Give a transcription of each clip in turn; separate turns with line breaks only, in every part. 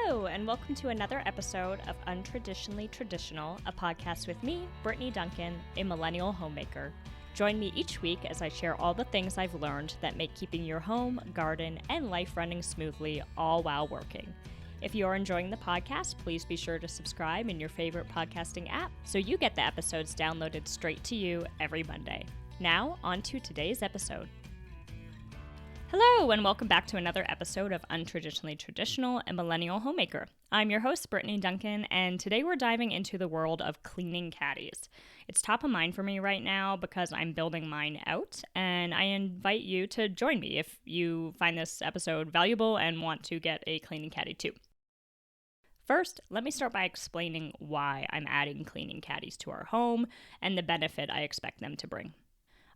Hello, and welcome to another episode of Untraditionally Traditional, a podcast with me, Brittany Duncan, a millennial homemaker. Join me each week as I share all the things I've learned that make keeping your home, garden, and life running smoothly, all while working. If you are enjoying the podcast, please be sure to subscribe in your favorite podcasting app so you get the episodes downloaded straight to you every Monday. Now, on to today's episode. Hello, and welcome back to another episode of Untraditionally Traditional, a millennial homemaker. I'm your host, Brittany Duncan, and today we're diving into the world of cleaning caddies. It's top of mind for me right now because I'm building mine out, and I invite you to join me if you find this episode valuable and want to get a cleaning caddy too. First, let me start by explaining why I'm adding cleaning caddies to our home and the benefit I expect them to bring.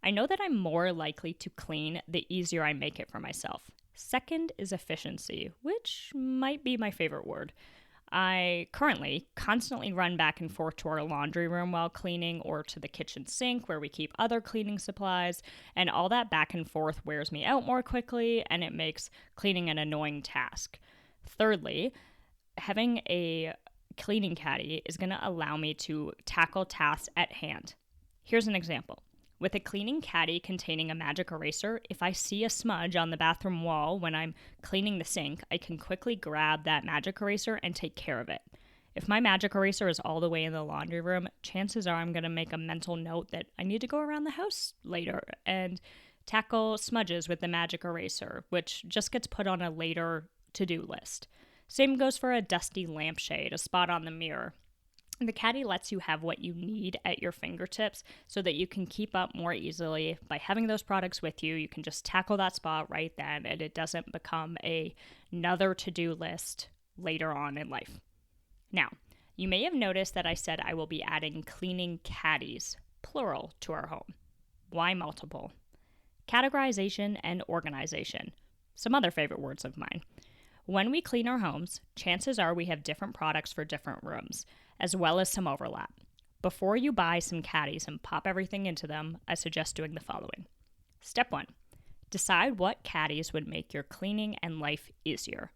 I know that I'm more likely to clean the easier I make it for myself. Second is efficiency, which might be my favorite word. I currently constantly run back and forth to our laundry room while cleaning or to the kitchen sink where we keep other cleaning supplies, and all that back and forth wears me out more quickly and it makes cleaning an annoying task. Thirdly, having a cleaning caddy is going to allow me to tackle tasks at hand. Here's an example. With a cleaning caddy containing a magic eraser, if I see a smudge on the bathroom wall when I'm cleaning the sink, I can quickly grab that magic eraser and take care of it. If my magic eraser is all the way in the laundry room, chances are I'm going to make a mental note that I need to go around the house later and tackle smudges with the magic eraser, which just gets put on a later to-do list. Same goes for a dusty lampshade, a spot on the mirror. The caddy lets you have what you need at your fingertips so that you can keep up more easily. By having those products with you, you can just tackle that spot right then, and it doesn't become another to-do list later on in life. Now, you may have noticed that I said I will be adding cleaning caddies, plural, to our home. Why multiple? Categorization and organization, some other favorite words of mine. When we clean our homes, chances are we have different products for different rooms, as well as some overlap. Before you buy some caddies and pop everything into them, I suggest doing the following. Step 1. Decide what caddies would make your cleaning and life easier.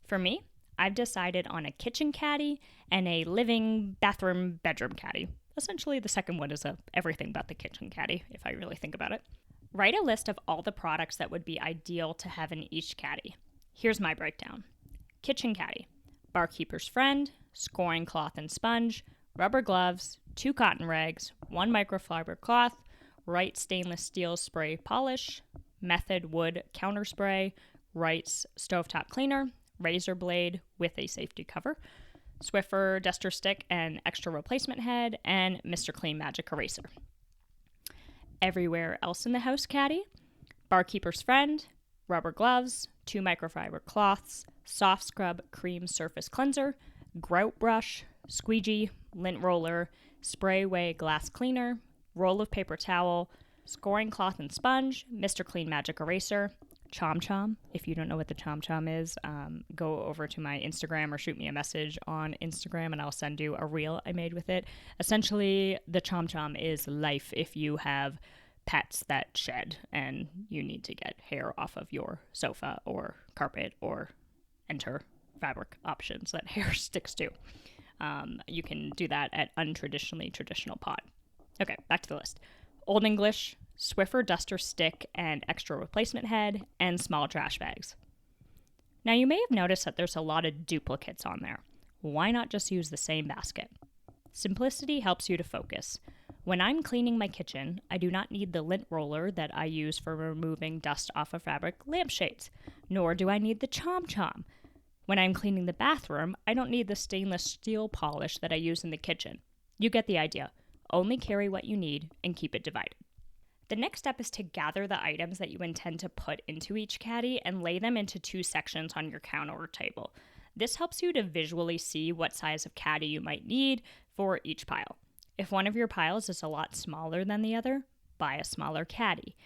For me, I've decided on a kitchen caddy and a living, bathroom, bedroom caddy. Essentially, the second one is everything but the kitchen caddy, if I really think about it. Write a list of all the products that would be ideal to have in each caddy. Here's my breakdown. Kitchen caddy, barkeeper's friend, scoring cloth and sponge, rubber gloves, 2 cotton rags, 1 microfiber cloth, Wright stainless steel spray polish, Method wood counter spray, Wright's stovetop cleaner, razor blade with a safety cover, Swiffer duster stick and extra replacement head, and Mr. Clean magic eraser. Everywhere else in the house caddy, barkeeper's friend, rubber gloves, 2 microfiber cloths, soft scrub cream surface cleanser, grout brush, squeegee, lint roller, spray away glass cleaner, roll of paper towel, scoring cloth and sponge, Mr. Clean magic eraser, Chom Chom. If you don't know what the Chom Chom is, go over to my Instagram or shoot me a message on Instagram and I'll send you a reel I made with it. Essentially, the Chom Chom is life if you have pets that shed and you need to get hair off of your sofa or carpet or enter fabric options that hair sticks to. You can do that at Untraditionally Traditional Pod. Okay, back to the list. Old English, Swiffer duster stick and extra replacement head, and small trash bags. Now you may have noticed that there's a lot of duplicates on there. Why not just use the same basket? Simplicity helps you to focus. When I'm cleaning my kitchen, I do not need the lint roller that I use for removing dust off of fabric lampshades, nor do I need the Chom Chom. When I'm cleaning the bathroom, I don't need the stainless steel polish that I use in the kitchen. You get the idea. Only carry what you need and keep it divided. The next step is to gather the items that you intend to put into each caddy and lay them into 2 sections on your counter or table. This helps you to visually see what size of caddy you might need for each pile. If one of your piles is a lot smaller than the other, buy a smaller caddy.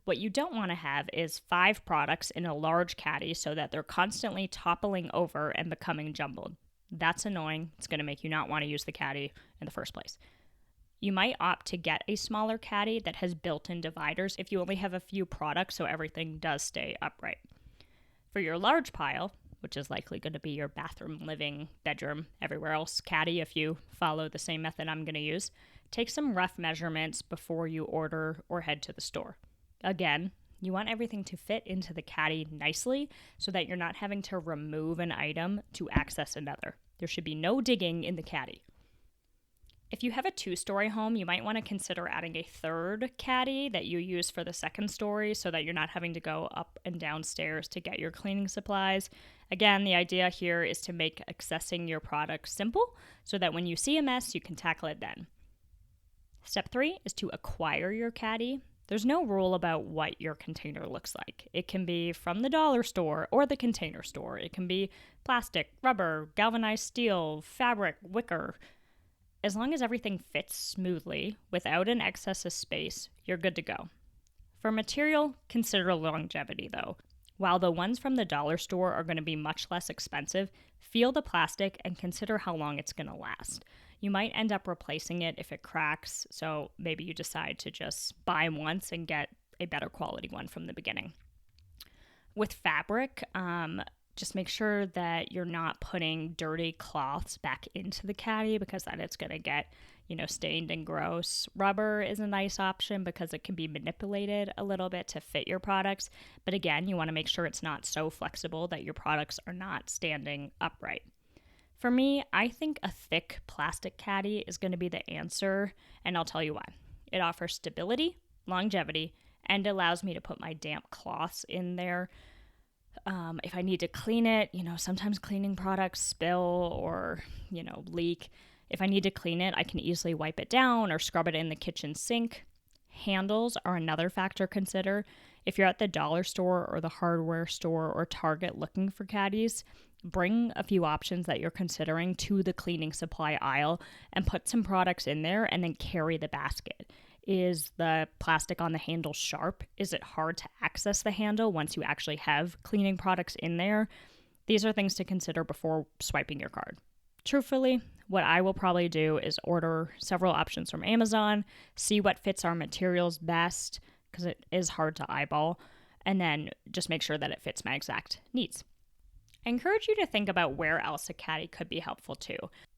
What you don't want to have is 5 products in a large caddy so that they're constantly toppling over and becoming jumbled. That's annoying. It's going to make you not want to use the caddy in the first place. You might opt to get a smaller caddy that has built-in dividers if you only have a few products so everything does stay upright. For your large pile, which is likely going to be your bathroom, living, bedroom, everywhere else caddy if you follow the same method I'm going to use. Take some rough measurements before you order or head to the store. Again, you want everything to fit into the caddy nicely so that you're not having to remove an item to access another. There should be no digging in the caddy. If you have a 2-story home, you might want to consider adding a third caddy that you use for the second story so that you're not having to go up and down stairs to get your cleaning supplies. Again, the idea here is to make accessing your products simple so that when you see a mess, you can tackle it then. Step 3 is to acquire your caddy. There's no rule about what your container looks like. It can be from the dollar store or the container store. It can be plastic, rubber, galvanized steel, fabric, wicker. As long as everything fits smoothly without an excess of space, you're good to go. For material, consider longevity though. While the ones from the dollar store are going to be much less expensive, feel the plastic and consider how long it's going to last. You might end up replacing it if it cracks, so maybe you decide to just buy once and get a better quality one from the beginning. With fabric, just make sure that you're not putting dirty cloths back into the caddy because then it's going to get, stained and gross. Rubber is a nice option because it can be manipulated a little bit to fit your products. But again, you want to make sure it's not so flexible that your products are not standing upright. For me, I think a thick plastic caddy is going to be the answer, and I'll tell you why. It offers stability, longevity, and allows me to put my damp cloths in there. If I need to clean it, sometimes cleaning products spill or, leak. If I need to clean it, I can easily wipe it down or scrub it in the kitchen sink. Handles are another factor to consider. If you're at the dollar store or the hardware store or Target looking for caddies, bring a few options that you're considering to the cleaning supply aisle and put some products in there and then carry the basket. Is the plastic on the handle sharp? Is it hard to access the handle once you actually have cleaning products in there? These are things to consider before swiping your card. Truthfully, what I will probably do is order several options from Amazon, see what fits our materials best, because it is hard to eyeball, and then just make sure that it fits my exact needs. I encourage you to think about where else a caddy could be helpful too.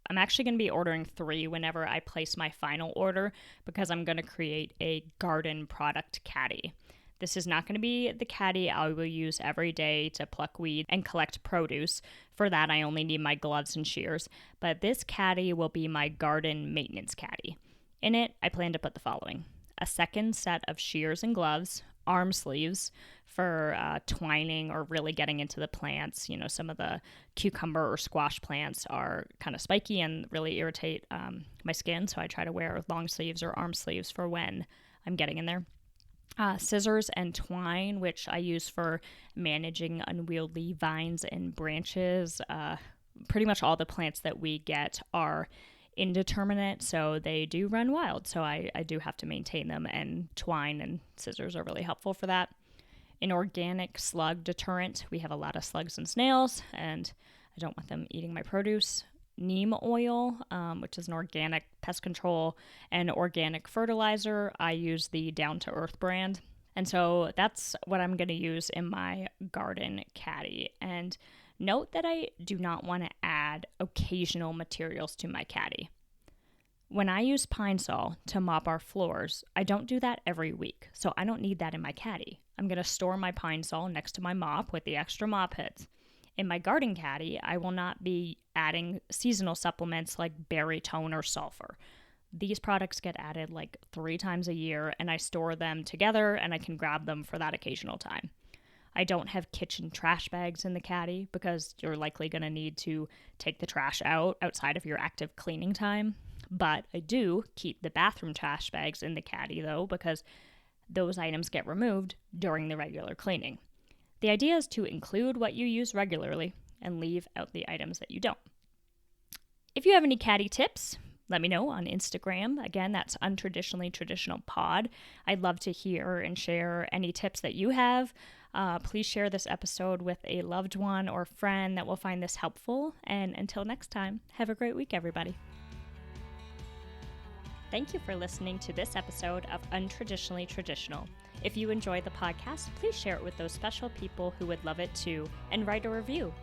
I'm actually going to be ordering 3 whenever I place my final order because I'm going to create a garden product caddy. This is not going to be the caddy I will use every day to pluck weed and collect produce. For that, I only need my gloves and shears. But this caddy will be my garden maintenance caddy. In it, I plan to put the following: a second set of shears and gloves, arm sleeves for twining or really getting into the plants. Some of the cucumber or squash plants are kind of spiky and really irritate my skin, so I try to wear long sleeves or arm sleeves for when I'm getting in there. Scissors and twine, which I use for managing unwieldy vines and branches. Pretty much all the plants that we get are indeterminate, so they do run wild. So I do have to maintain them, and twine and scissors are really helpful for that. An organic slug deterrent. We have a lot of slugs and snails, and I don't want them eating my produce. Neem oil, which is an organic pest control and organic fertilizer. I use the Down to Earth brand. And so that's what I'm going to use in my garden caddy. And note that I do not want to add occasional materials to my caddy. When I use Pine Sol to mop our floors, I don't do that every week, so I don't need that in my caddy. I'm going to store my Pine Sol next to my mop with the extra mop heads. In my garden caddy, I will not be adding seasonal supplements like Berrytone or sulfur. These products get added like 3 times a year, and I store them together and I can grab them for that occasional time. I don't have kitchen trash bags in the caddy because you're likely going to need to take the trash out outside of your active cleaning time. But I do keep the bathroom trash bags in the caddy though, because those items get removed during the regular cleaning. The idea is to include what you use regularly and leave out the items that you don't. If you have any caddy tips, let me know on Instagram. Again, that's Untraditionally Traditional Pod. I'd love to hear and share any tips that you have. Please share this episode with a loved one or friend that will find this helpful. And until next time, have a great week, everybody. Thank you for listening to this episode of Untraditionally Traditional. If you enjoy the podcast, please share it with those special people who would love it too, and write a review.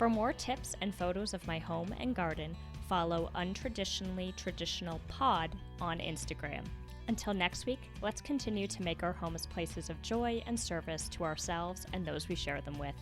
For more tips and photos of my home and garden, follow Untraditionally Traditional Pod on Instagram. Until next week, let's continue to make our homes places of joy and service to ourselves and those we share them with.